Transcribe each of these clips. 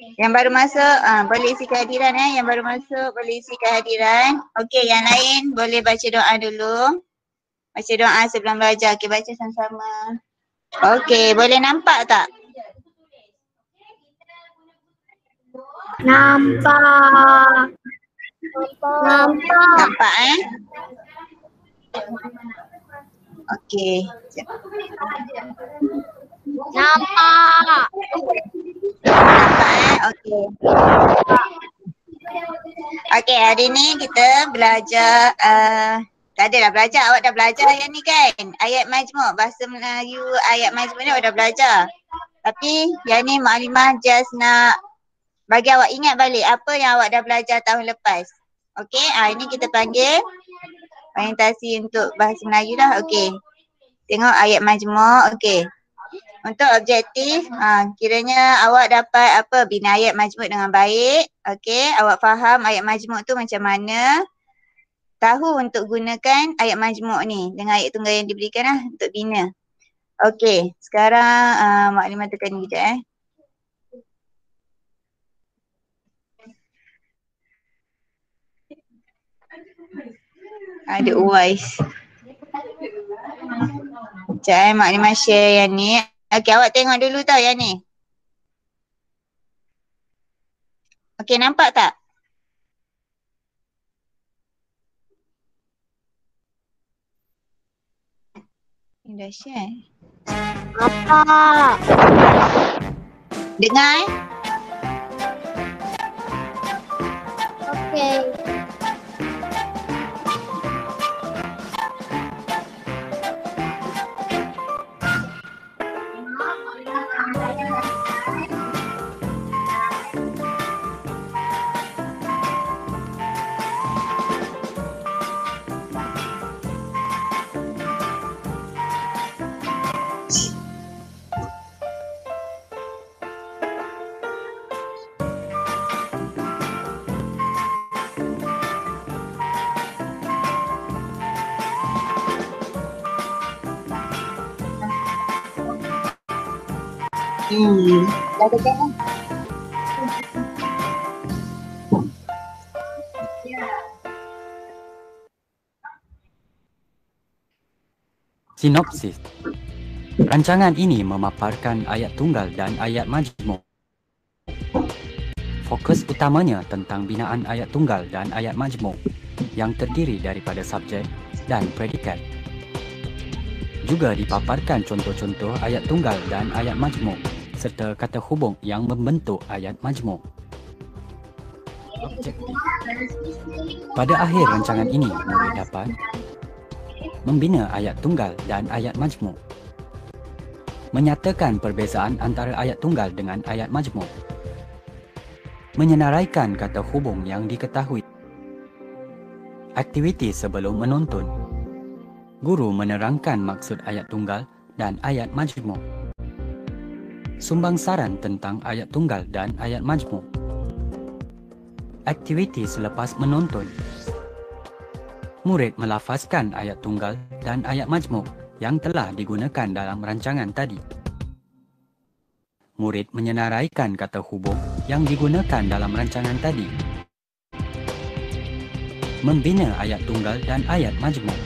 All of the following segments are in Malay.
Yang baru masuk, boleh isi kehadiran Yang baru masuk boleh isi kehadiran. Okey, yang lain boleh baca doa dulu. Baca doa sebelum belajar. Okey, baca sama-sama. Okey, boleh nampak tak? Nampak. Nampak Okey. Nampak. Nampak Okey. Okey, hari ni kita belajar tak adalah belajar, awak dah belajar yang ni kan? Ayat majmuk, bahasa Melayu ayat majmuk ni awak dah belajar. Tapi yang ni Maklimah just nak bagi awak ingat balik apa yang awak dah belajar tahun lepas. Okey, ini kita panggil orientasi untuk bahasa Melayu dah. Okey. Tengok ayat majmuk. Okey. Untuk objektif, kiranya awak dapat apa? Bina ayat majmuk dengan baik. Okey, awak faham ayat majmuk tu macam mana. Tahu untuk gunakan ayat majmuk ni dengan ayat tunggal yang diberikan untuk bina. Okey, sekarang Maklimah tekan ni kejap Ada Uwais. Sekejap Maklimah share yang ni. Okey, awak tengok dulu tau yang ni. Okey, nampak tak? Ni dah share. Nampak. Dengar Okey. Dah tekan dah. Sinopsis. Rancangan ini memaparkan ayat tunggal dan ayat majmuk. Fokus utamanya tentang binaan ayat tunggal dan ayat majmuk yang terdiri daripada subjek dan predikat. Juga dipaparkan contoh-contoh ayat tunggal dan ayat majmuk serta kata hubung yang membentuk ayat majmuk. Objektif. Pada akhir rancangan ini, murid dapat membina ayat tunggal dan ayat majmuk, menyatakan perbezaan antara ayat tunggal dengan ayat majmuk, menyenaraikan kata hubung yang diketahui, aktiviti sebelum menonton, guru menerangkan maksud ayat tunggal dan ayat majmuk, sumbang saran tentang ayat tunggal dan ayat majmuk, aktiviti selepas menonton, murid melafazkan ayat tunggal dan ayat majmuk yang telah digunakan dalam rancangan tadi. Murid menyenaraikan kata hubung yang digunakan dalam rancangan tadi. Membina ayat tunggal dan ayat majmuk.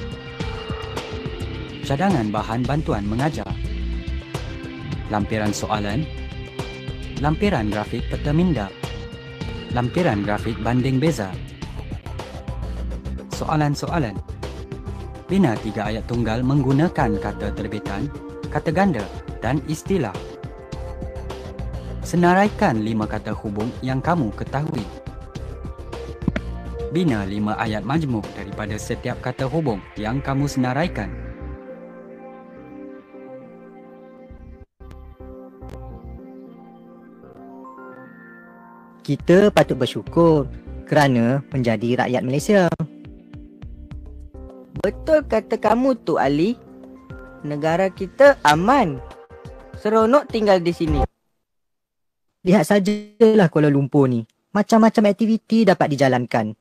Cadangan bahan bantuan mengajar. Lampiran soalan. Lampiran grafik peta minda. Lampiran grafik banding beza. Soalan-soalan. Bina 3 ayat tunggal menggunakan kata terbitan, kata ganda dan istilah. Senaraikan 5 kata hubung yang kamu ketahui. Bina 5 ayat majmuk daripada setiap kata hubung yang kamu senaraikan. Kita patut bersyukur kerana menjadi rakyat Malaysia. Betul kata kamu tu Ali. Negara kita aman. Seronok tinggal di sini. Lihat sajalah Kuala Lumpur ni. Macam-macam aktiviti dapat dijalankan.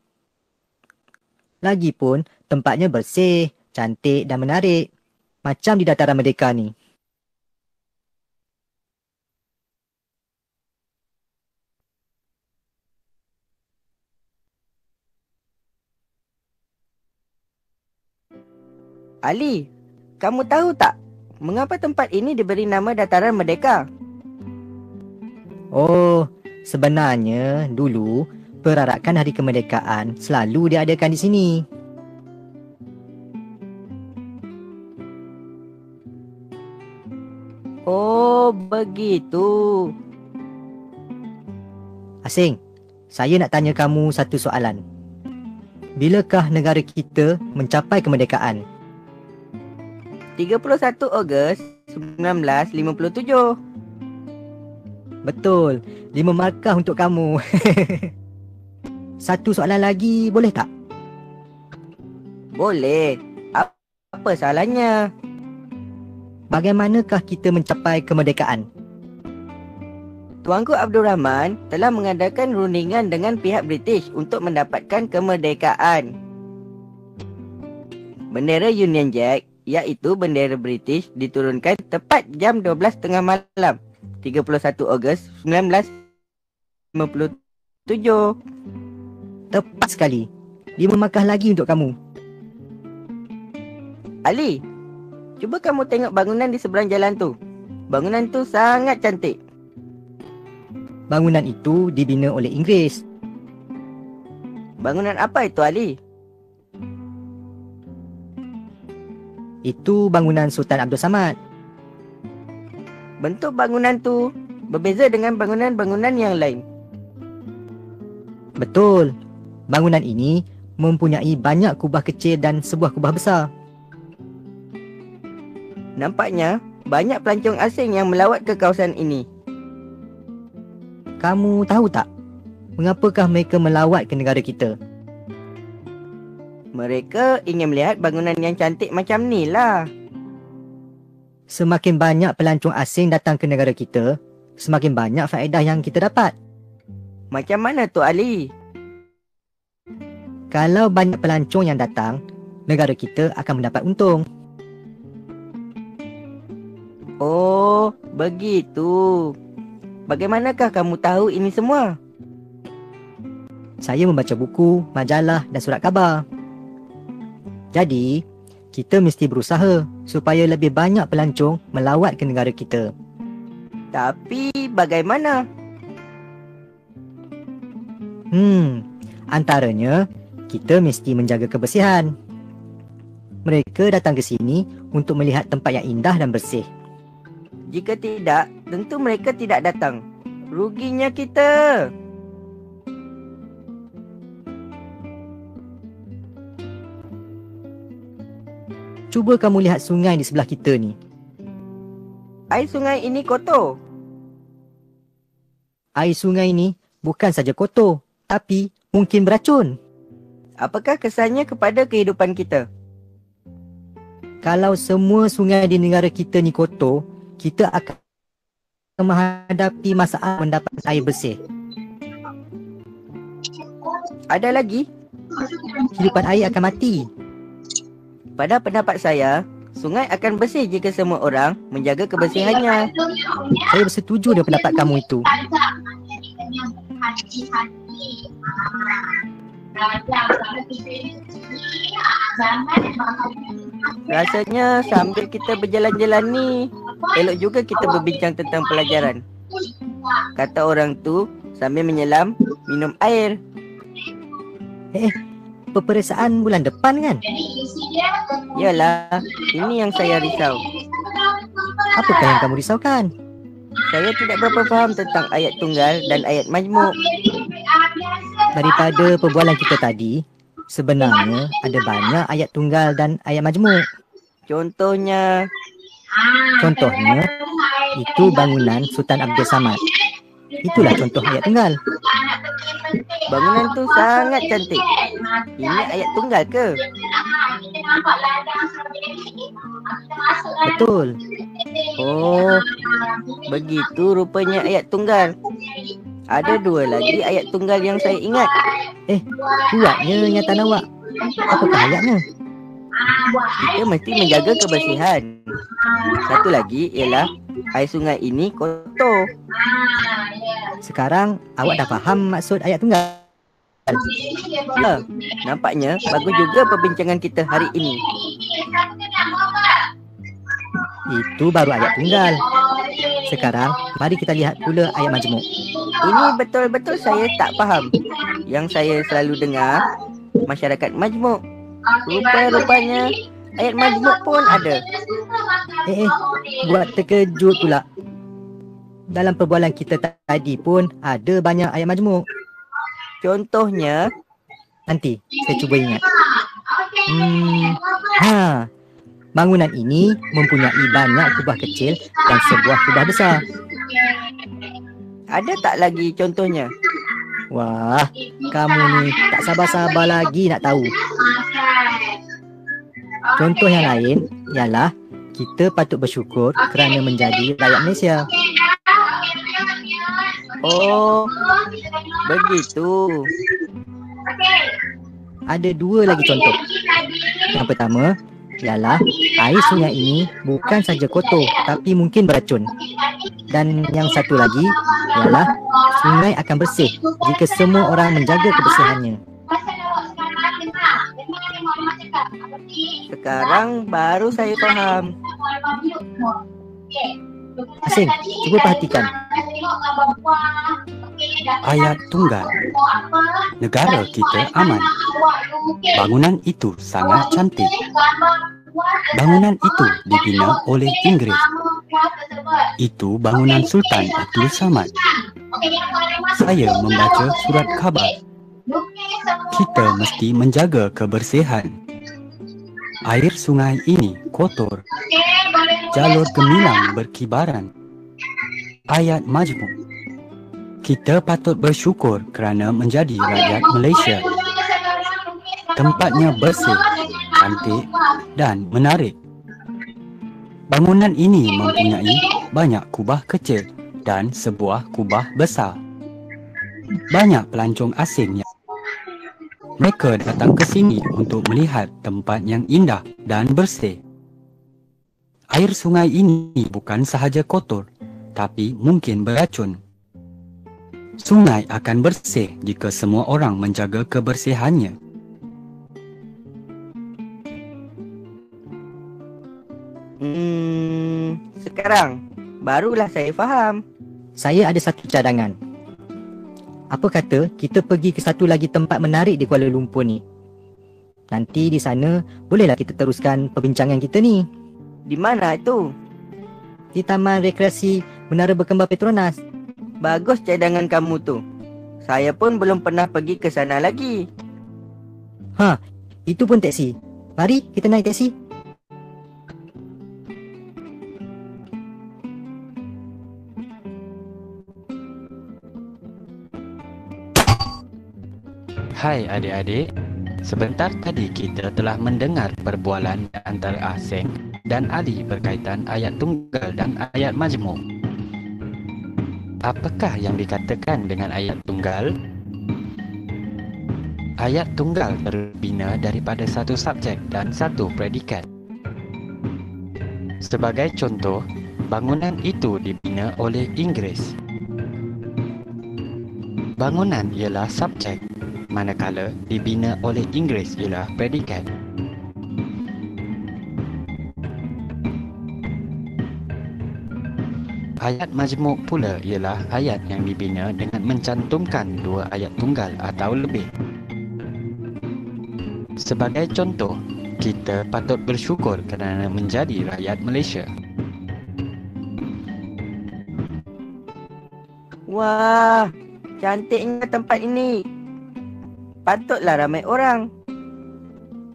Lagipun tempatnya bersih, cantik dan menarik. Macam di Dataran Merdeka ni. Ali, kamu tahu tak mengapa tempat ini diberi nama Dataran Merdeka? Oh, sebenarnya dulu perarakan Hari Kemerdekaan selalu diadakan di sini. Oh, begitu. Asing, saya nak tanya kamu satu soalan. Bilakah negara kita mencapai kemerdekaan? 31 Ogos 1957. Betul, 5 markah untuk kamu. Satu soalan lagi, boleh tak? Boleh. Apa salahnya? Bagaimanakah kita mencapai kemerdekaan? Tuanku Abdul Rahman telah mengadakan rundingan dengan pihak British untuk mendapatkan kemerdekaan. Bendera Union Jack, iaitu bendera British, diturunkan tepat jam 12.30 malam 31 Ogos 1957. Tepat sekali. 5 markah lagi untuk kamu. Ali, cuba kamu tengok bangunan di seberang jalan tu. Bangunan tu sangat cantik. Bangunan itu dibina oleh Inggeris. Bangunan apa itu, Ali? Itu bangunan Sultan Abdul Samad. Bentuk bangunan tu berbeza dengan bangunan-bangunan yang lain. Betul. Bangunan ini mempunyai banyak kubah kecil dan sebuah kubah besar. Nampaknya banyak pelancong asing yang melawat ke kawasan ini. Kamu tahu tak, mengapakah mereka melawat ke negara kita? Mereka ingin melihat bangunan yang cantik macam ni lah. Semakin banyak pelancong asing datang ke negara kita, semakin banyak faedah yang kita dapat. Macam mana tu, Ali? Kalau banyak pelancong yang datang, negara kita akan mendapat untung. Oh, begitu. Bagaimanakah kamu tahu ini semua? Saya membaca buku, majalah dan surat khabar. Jadi, kita mesti berusaha supaya lebih banyak pelancong melawat ke negara kita. Tapi bagaimana? Antaranya, kita mesti menjaga kebersihan. Mereka datang ke sini untuk melihat tempat yang indah dan bersih. Jika tidak, tentu mereka tidak datang. Ruginya kita. Cuba kamu lihat sungai di sebelah kita ni. Air sungai ini kotor. Air sungai ni bukan saja kotor, tapi mungkin beracun. Apakah kesannya kepada kehidupan kita? Kalau semua sungai di negara kita ni kotor, kita akan menghadapi masalah mendapat air bersih. Ada lagi? Kehidupan air akan mati. Pada pendapat saya, sungai akan bersih jika semua orang menjaga kebersihannya. Saya bersetuju dengan pendapat kamu itu. Rasanya sambil kita berjalan-jalan ni, elok juga kita berbincang tentang pelajaran. Kata orang tu sambil menyelam, minum air. Peperiksaan bulan depan kan? Yalah, ini yang saya risau. Apakah yang kamu risaukan? Saya tidak berapa faham tentang ayat tunggal dan ayat majmuk. Daripada perbualan kita tadi, sebenarnya ada banyak ayat tunggal dan ayat majmuk. Contohnya, itu bangunan Sultan Abdul Samad. Itulah contoh ayat tunggal. bangunan tu sangat cantik. Ini ayat tunggal ke? Betul. Oh, begitu rupanya ayat tunggal. Ada dua lagi ayat tunggal yang saya ingat. Kuatnya ingatan awak. Apakah ayatnya? Kita mesti menjaga kebersihan. Satu lagi ialah air sungai ini kotor. Sekarang awak dah faham maksud ayat tunggal. Ya, nampaknya bagus juga perbincangan kita hari ini. Itu baru ayat tunggal. Sekarang, mari kita lihat pula ayat majmuk. Ini betul-betul saya tak faham. Yang saya selalu dengar, masyarakat majmuk. Rupa-rupanya ayat majmuk pun ada. Buat terkejut pula. Dalam perbualan kita tadi pun ada banyak ayat majmuk. Contohnya, Nanti saya cuba ingat. Bangunan ini mempunyai banyak kubah kecil dan sebuah kubah besar. ada tak lagi contohnya? Wah, kamu ni tak sabar-sabar lagi nak tahu. Contoh yang lain ialah kita patut bersyukur kerana menjadi rakyat Malaysia. Oh, begitu. Ada dua lagi contoh. Yang pertama ialah air sungai ini bukan saja kotor tapi mungkin beracun. Dan yang satu lagi ialah sungai akan bersih jika semua orang menjaga kebersihannya. Sekarang baru saya faham. Asing, cuba perhatikan. Ayat tunggal. Negara kita aman. Bangunan itu sangat cantik. Bangunan itu dibina oleh Inggeris. Itu bangunan Sultan Abdul Samad. Saya membaca surat khabar. Kita mesti menjaga kebersihan. Air sungai ini kotor. Jalur gemilang berkibaran. Ayat majmuk. Kita patut bersyukur kerana menjadi rakyat Malaysia. Tempatnya bersih, cantik dan menarik. Bangunan ini mempunyai banyak kubah kecil dan sebuah kubah besar. Banyak pelancong asing yang mereka datang ke sini untuk melihat tempat yang indah dan bersih. Air sungai ini bukan sahaja kotor, tapi mungkin beracun. Sungai akan bersih jika semua orang menjaga kebersihannya. Sekarang barulah saya faham. Saya ada satu cadangan. Apa kata kita pergi ke satu lagi tempat menarik di Kuala Lumpur ni? Nanti di sana bolehlah kita teruskan perbincangan kita ni. Di mana itu? Di Taman Rekreasi Menara Berkembar Petronas. Bagus cadangan kamu tu. Saya pun belum pernah pergi ke sana lagi. Itu pun teksi. Mari kita naik teksi. Hai adik-adik, sebentar tadi kita telah mendengar perbualan antara Aseng dan Ali berkaitan ayat tunggal dan ayat majmuk. Apakah yang dikatakan dengan ayat tunggal? Ayat tunggal terbina daripada satu subjek dan satu predikat. Sebagai contoh, bangunan itu dibina oleh Inggeris. Bangunan ialah subjek, manakala dibina oleh Inggeris ialah predikat. Ayat majmuk pula ialah ayat yang dibina dengan mencantumkan dua ayat tunggal atau lebih. Sebagai contoh, kita patut bersyukur kerana menjadi rakyat Malaysia. Wah, cantiknya tempat ini. Patutlah ramai orang.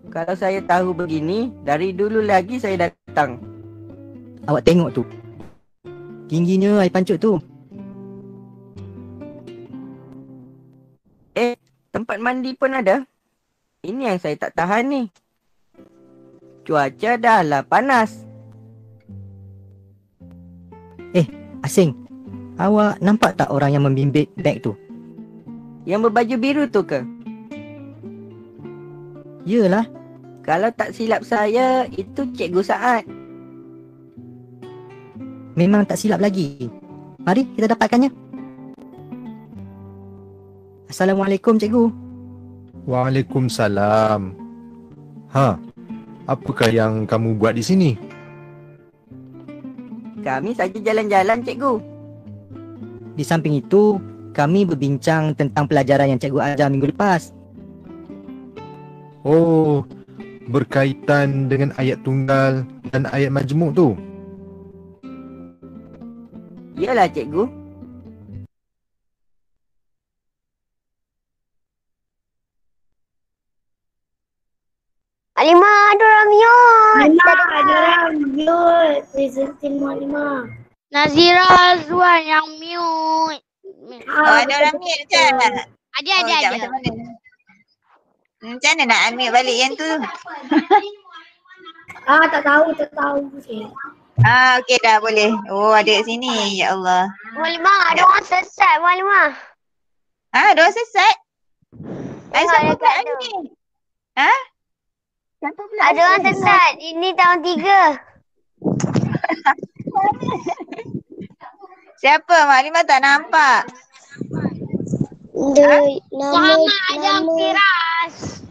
Kalau saya tahu begini, dari dulu lagi saya datang. Awak tengok tu. Tingginya air pancut tu. Tempat mandi pun ada. Ini yang saya tak tahan ni. Cuaca dah lah panas. Asing, awak nampak tak orang yang membimbit beg tu? Yang berbaju biru tu ke? Yalah. Kalau tak silap saya, itu Cikgu Saad. Memang tak silap lagi. Mari kita dapatkannya. Assalamualaikum cikgu. Waalaikumsalam. Apakah yang kamu buat di sini? kami saja jalan-jalan, cikgu. Di samping itu, kami berbincang tentang pelajaran yang cikgu ajar minggu lepas. Oh, berkaitan dengan ayat tunggal dan ayat majmuk tu. Yalah, cikgu. Alimah, ada orang mute. Ada orang mute. Presentin Mu'alimah. Nazira Azwan yang mute. Ada orang mute ke? Ada, Sekejap, macam mana? Macam mana nak unmute balik yang tu? Tak tahu. Okay. Okey dah boleh. Oh, ada kat sini. Ya Allah. Mu'alimah, ada orang sesat Mu'alimah. Ada orang sesat? Siapa pula dekat tu. ni? Siapa pula? Ada orang sesat. Ini tahun 3. Siapa? Maklimah tak nampak. Muhammad Adam Firas.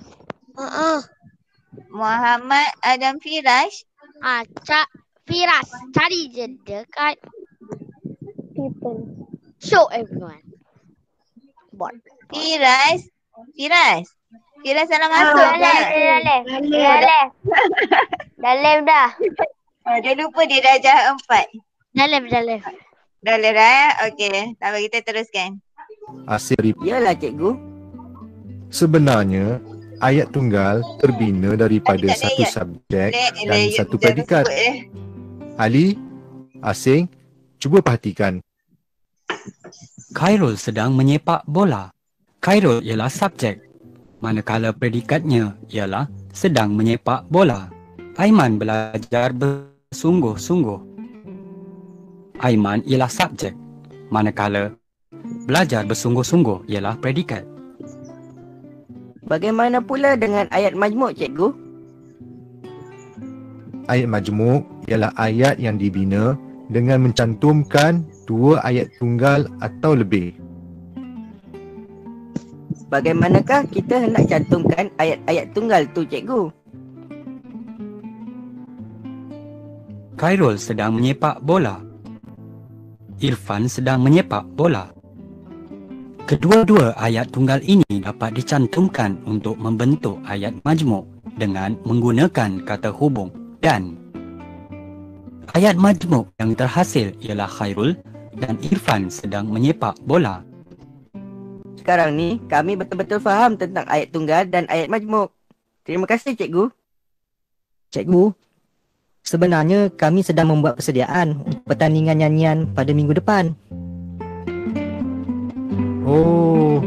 Muhammad Adam Firash. Firas. Cari je dekat show everyone. Bot. Firas salah masuk tak? Dah live dah. Dia lupa dia darjah 4. Dah live. Dah dah. Okey. Tak apa, kita teruskan. Asir, Yalah, cikgu. sebenarnya ayat tunggal terbina daripada Tak ada satu ayat. subjek dan Dia- satu dia predikat. sebut, Ali, Asing, cuba perhatikan. Khairul sedang menyepak bola. Khairul ialah subjek, manakala predikatnya ialah sedang menyepak bola. Aiman belajar bersungguh-sungguh. Aiman ialah subjek, manakala belajar bersungguh-sungguh ialah predikat. Bagaimana pula dengan ayat majmuk, cikgu? Ayat majmuk ialah ayat yang dibina dengan mencantumkan dua ayat tunggal atau lebih. Bagaimanakah kita hendak cantumkan ayat-ayat tunggal tu, cikgu? Khairul sedang menyepak bola. Irfan sedang menyepak bola. Kedua-dua ayat tunggal ini dapat dicantumkan untuk membentuk ayat majmuk dengan menggunakan kata hubung dan. Ayat majmuk yang terhasil ialah Khairul dan Irfan sedang menyepak bola. Sekarang ni, kami betul-betul faham tentang ayat tunggal dan ayat majmuk. Terima kasih, cikgu. Cikgu, sebenarnya kami sedang membuat persediaan untuk pertandingan nyanyian pada minggu depan. Oh,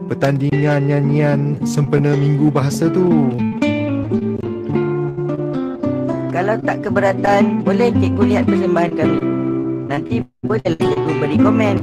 pertandingan nyanyian sempena minggu bahasa tu. Kalau tak keberatan, boleh cikgu lihat persembahan kami. Nanti bolehlah cikgu beri komen.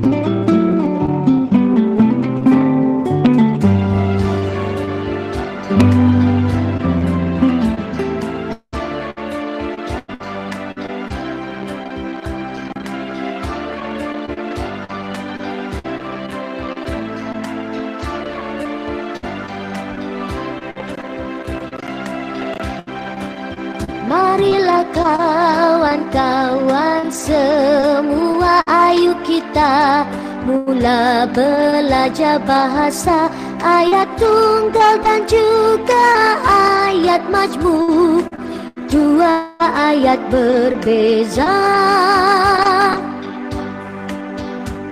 Marilah kawan-kawan semua, ayo kita mula belajar bahasa ayat tunggal dan juga ayat majmuk. Dua ayat berbeza.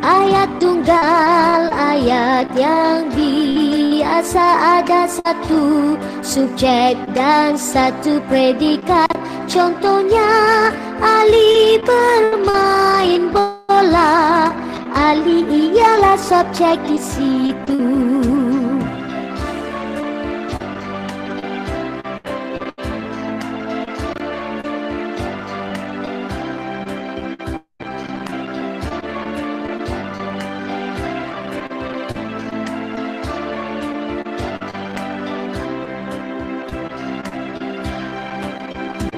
Ayat tunggal, ayat yang biasa, ada satu subjek dan satu predikat. Contohnya, Ali bermain bola. Ali ialah subjek di situ.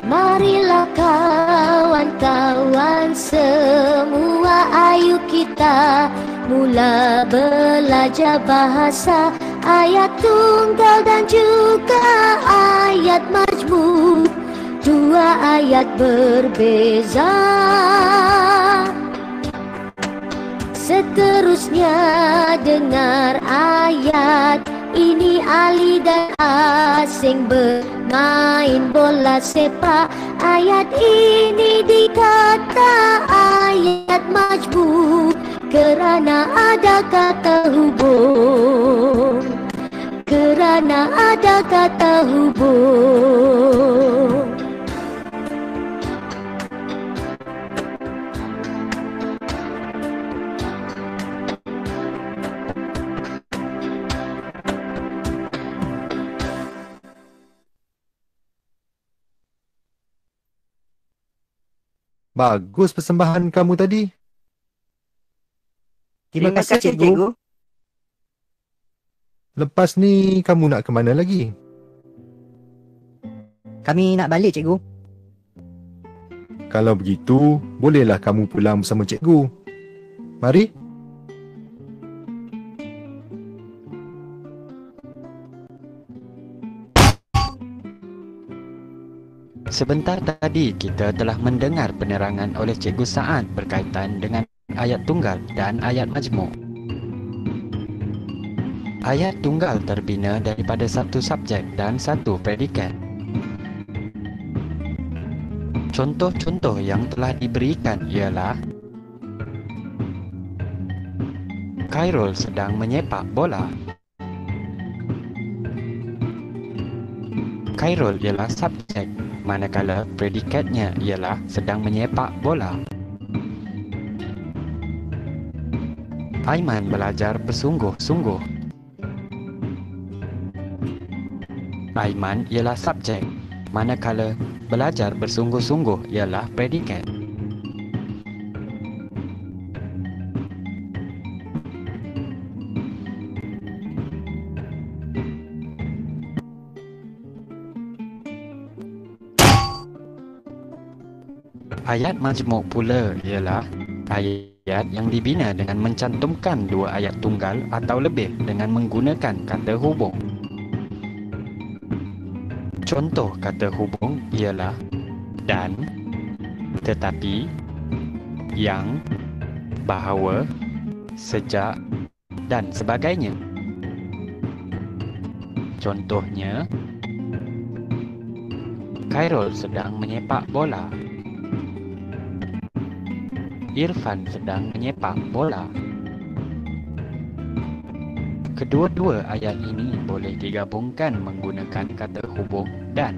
Marilah kawan-kawan semua, ayo kita mula belajar bahasa ayat tunggal dan juga ayat majmuk. dua ayat berbeza. Seterusnya dengar ayat ini, Ali dan Asing bermain bola sepak. Ayat ini dikata ayat majmu kerana ada kata hubung. Kerana ada kata hubung. Bagus persembahan kamu tadi. Terima kasih cikgu. Lepas ni kamu nak ke mana lagi? Kami nak balik cikgu. Kalau begitu, bolehlah kamu pulang bersama cikgu. Mari. Sebentar tadi kita telah mendengar penerangan oleh Cikgu Saad berkaitan dengan ayat tunggal dan ayat majmuk. Ayat tunggal terbina daripada satu subjek dan satu predikat. Contoh-contoh yang telah diberikan ialah Khairul sedang menyepak bola. Khairul ialah subjek, manakala predikatnya ialah sedang menyepak bola. Aiman belajar bersungguh-sungguh. Aiman ialah subjek, manakala belajar bersungguh-sungguh ialah predikat. Ayat majmuk pula ialah ayat yang dibina dengan mencantumkan dua ayat tunggal atau lebih dengan menggunakan kata hubung. Contoh kata hubung ialah dan, tetapi, yang, bahawa, sejak dan sebagainya. Contohnya, Khairul sedang menyepak bola. Irfan sedang menyepak bola. Kedua-dua ayat ini boleh digabungkan menggunakan kata hubung dan.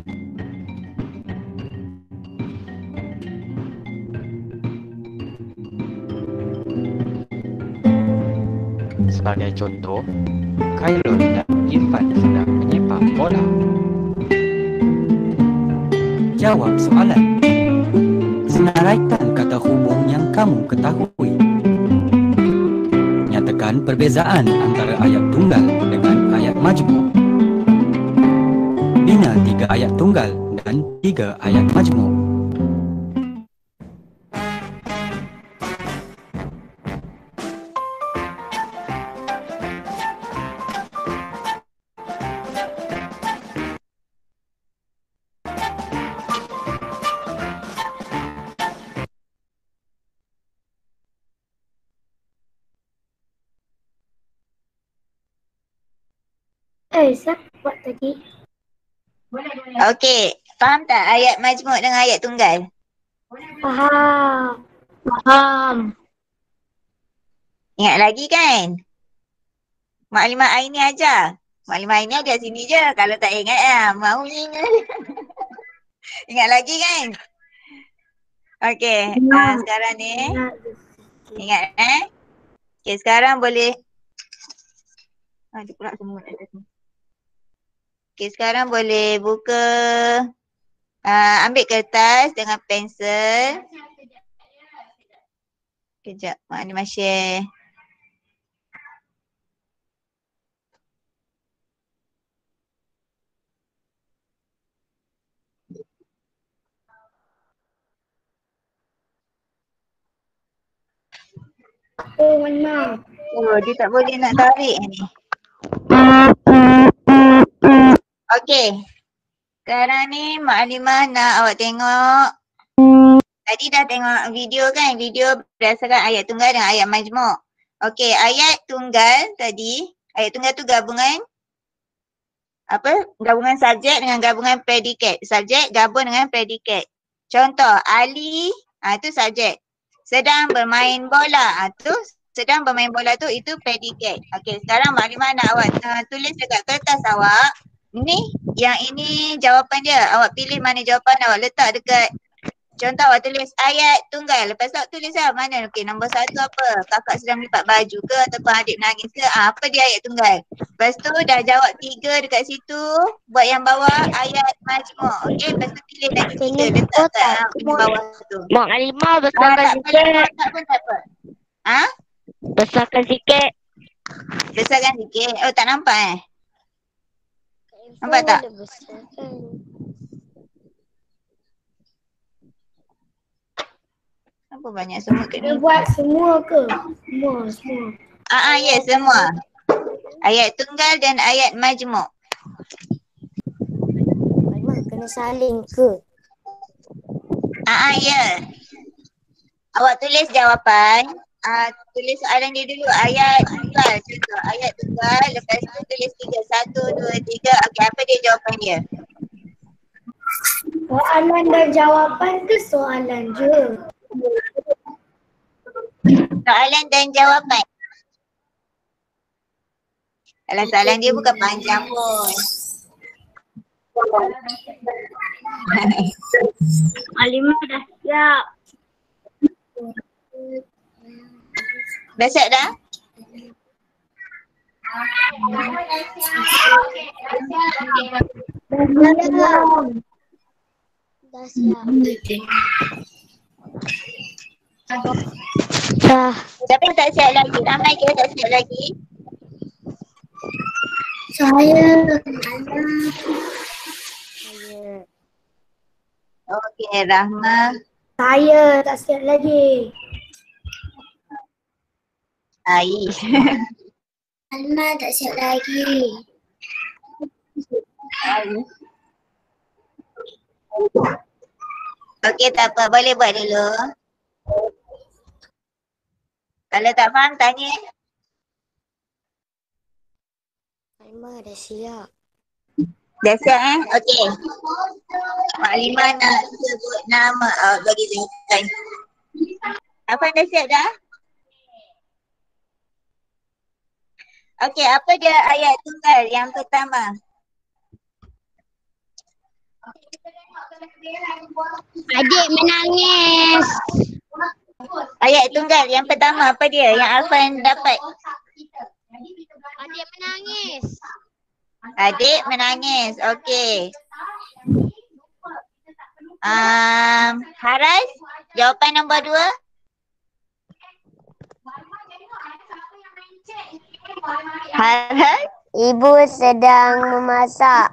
Sebagai contoh, Khairul dan Irfan sedang menyepak bola. Jawab soalan. Senaraikan kata hubung yang kamu ketahui. Nyatakan perbezaan antara ayat tunggal dengan ayat majmuk. Bina 3 ayat tunggal dan 3 ayat majmuk. Siapa buat tadi? Okey, faham tak ayat majmuk dengan ayat tunggal? Faham. Faham. Ingat lagi kan? Maklimah Aini ajar. Maklimah Aini ajar sini je. Kalau tak ingat mau ni. Ingat lagi kan? Okey, sekarang ni ingat Okey, sekarang boleh ada pula semut atas ni. Okey, sekarang boleh buka ambil kertas dengan pensel. Kejap, Mak Animah share. Oh, mana? Oh, dia tak boleh nak tarik ni. Okey. Sekarang ni Mak Halimah nak awak tengok. Tadi dah tengok video kan? Video berdasarkan ayat tunggal dan ayat majmuk. Okey, ayat tunggal tadi, ayat tunggal tu gabungan apa? Gabungan subjek dengan gabungan predikat. Subjek gabung dengan predikat. Contoh, Ali, tu subjek. Sedang bermain bola, tu sedang bermain bola tu itu predikat. Okey, sekarang Mak Halimah nak awak tulis dekat kertas awak. Yang ini jawapan dia. Awak pilih mana jawapan awak letak dekat. Contoh awak tulis ayat tunggal. Lepas tu awak tulis lah mana. Okey, nombor 1 apa? Kakak sedang lipat baju ke ataupun adik menangis ke? Apa dia ayat tunggal. Lepas tu dah jawab 3 dekat situ. Buat yang bawah ayat majmuk. Okey, lepas tu pilih lagi 3 letak kat bawah tu. Mak Halimah besarkan Tak sikit. boleh tak pun tak apa. Besarkan sikit. Besarkan sikit. Oh, tak nampak Nampak tak? Apa banyak semua kat Dia ni? buat semua ke? Semua. Ya, semua. Ayat tunggal dan ayat majmuk. Memang kena saling ke? Ya. Awak tulis jawapan. Tulis soalan dia dulu. Ayat tunggal. Contoh ayat tunggal. Lepas tu tulis 3. 1, 2, 3. Okey, apa dia jawapan dia? Soalan dan jawapan ke soalan je? Soalan dan jawapan. Kalau soalan dia bukan panjang pun. Halimah dah siap. Dah siap dah? Dah siap. Dah. Siapa yang tak siap lagi? Ramai ke tak siap lagi? Saya. Okey, Rahma. Saya tak siap lagi. Ai. Alma tak siap lagi. Okey, tak apa. Boleh buat dulu. Kalau tak faham, tanya. Alma dah siap. Dah siap Okey. Mak Halimah nak sebut nama. Bagi jawapan. Apa dah siap dah? Okey, apa dia ayat tunggal yang pertama? Adik menangis. Ayat tunggal yang pertama apa dia yang Alfan dapat? Adik menangis. Adik menangis. Okey. Haras, jawapan nombor 2. Haras? Ibu sedang memasak.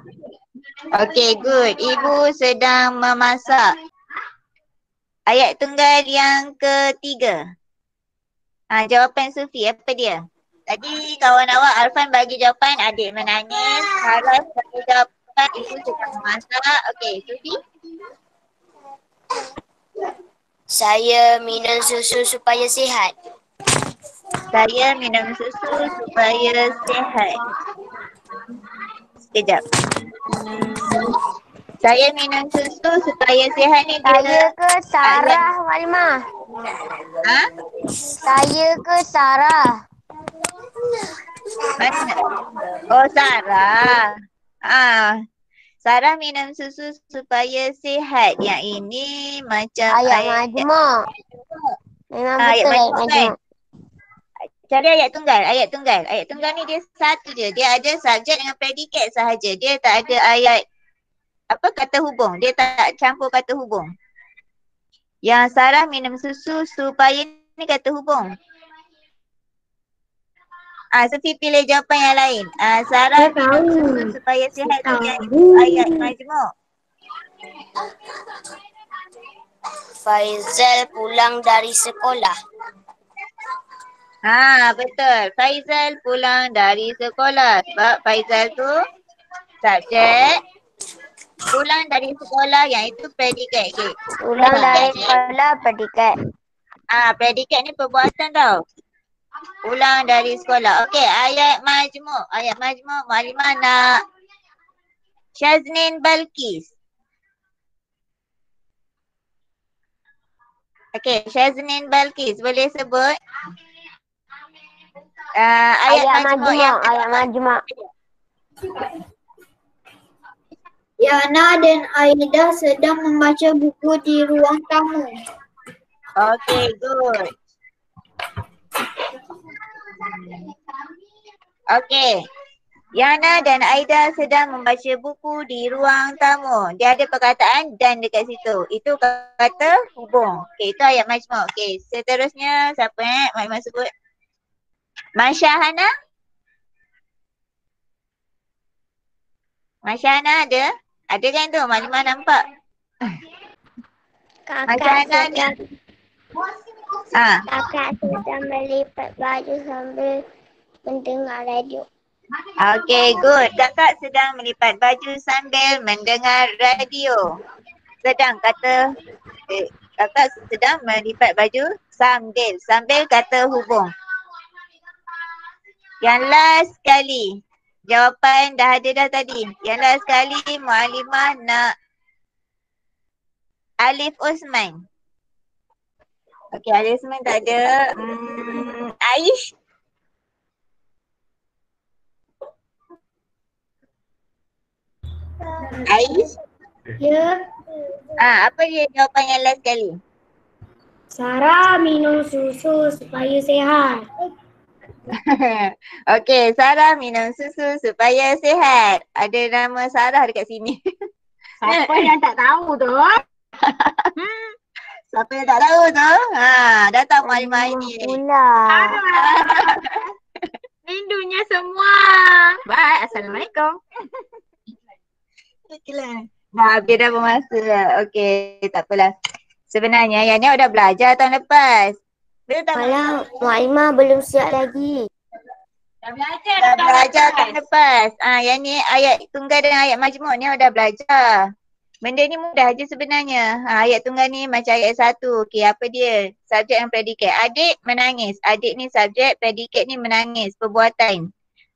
Okey, good. Ibu sedang memasak. Ayat tunggal yang ketiga. Jawapan Sufi apa dia? Tadi kawan awak Alfan bagi jawapan adik menangis. Haras bagi jawapan ibu sedang memasak. Okey, Sufi? Saya minum susu supaya sihat. Saya minum susu supaya sihat. Sekejap. Saya minum susu supaya sihat ni dia. Saya ke Sarah, Halimah? Saya ke Sarah? Mana? Oh, Sarah. Sarah minum susu supaya sihat. Yang ini macam Ayat majmuk. Memang ayat betul ayat majmuk kan? majmuk. Cari ayat tunggal. Ayat tunggal. Ayat tunggal ni dia satu je. Dia ada subjek dengan predikat sahaja. Dia tak ada ayat kata hubung. Dia tak campur kata hubung. Yang Sarah minum susu supaya ni kata hubung. Sufi pilih jawapan yang lain. Sarah minum susu supaya sihat tu yang ayat majmuk. Faizal pulang dari sekolah. Betul. Faizal pulang dari sekolah. Sebab Faizal tu subjek Pulang dari sekolah yang itu predikat. Okay. Pulang dari sekolah predikat. Predikat ni perbuatan tau. Pulang dari sekolah. Okey, ayat majmuk. Ayat majmuk Maklimah nak Syaznin Balkis. Okey, Syaznin Balkis boleh sebut ayat majmuk yang Ayat majmuk. Yana dan Aida sedang membaca buku di ruang tamu. Okay, good. Okay. Yana dan Aida sedang membaca buku di ruang tamu. Dia ada perkataan dan dekat situ. Itu kata hubung. Okay, itu ayat majmuk. Okay, seterusnya siapa Maklimah sebut? Masya Hana? Masya Hana ada? Ada kan tu? Maklimah nampak. Kakak sedang Kakak sedang melipat baju sambil mendengar radio. Okay, good. Kakak sedang melipat baju sambil mendengar radio. Sedang kata kakak sedang melipat baju sambil. Sambil kata hubung. Yang last sekali. Jawapan dah ada dah tadi. Yang last sekali Maklimah nak Alif Osman. Okay, Alif Osman tak ada. Aish. Aish. Ya. Apa dia jawapan yang last sekali? Sarah minum susu supaya sehat. Okey, Sarah minum susu supaya sihat. Ada nama Sarah dekat sini. Siapa yang tak tahu tu? Siapa yang tak tahu tu? Datang Maklimah ini. Rindunya semua. Bye. Assalamualaikum. Okeylah. Habis dah bermasa. Okey, tak apalah. Sebenarnya yang ni dah belajar tahun lepas. Malah Maklimah belum siap lagi. Dah belajar tahun lepas. Yang ni ayat tunggal dan ayat majmuk ni dah belajar. Benda ni mudah je sebenarnya. Ayat tunggal ni macam ayat 1. Okey, apa dia? Subjek dan predikat. Adik menangis. Adik ni subjek, predikat ni menangis. Perbuatan.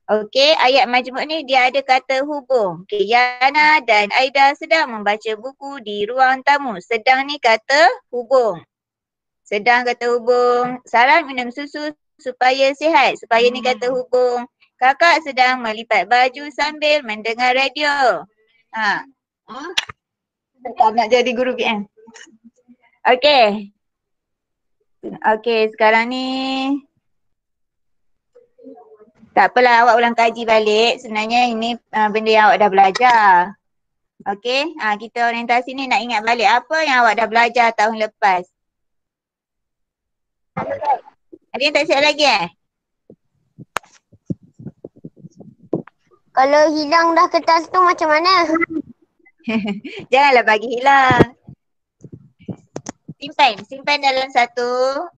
Okey, ayat majmuk ni dia ada kata hubung. Okey, Yana dan Aida sedang membaca buku di ruang tamu. Sedang ni kata hubung. Sedang kata hubung. Sarah minum susu supaya sihat. Supaya ni kata hubung. Kakak sedang melipat baju sambil mendengar radio. Tak nak jadi guru PM. Okey. Okey, sekarang ni tak apalah, awak ulang kaji balik. Sebenarnya ini benda yang awak dah belajar. Okey, kita orientasi ni nak ingat balik apa yang awak dah belajar tahun lepas. Ada yang tak siap lagi Kalau hilang dah kertas tu macam mana? Janganlah bagi hilang. Simpan dalam satu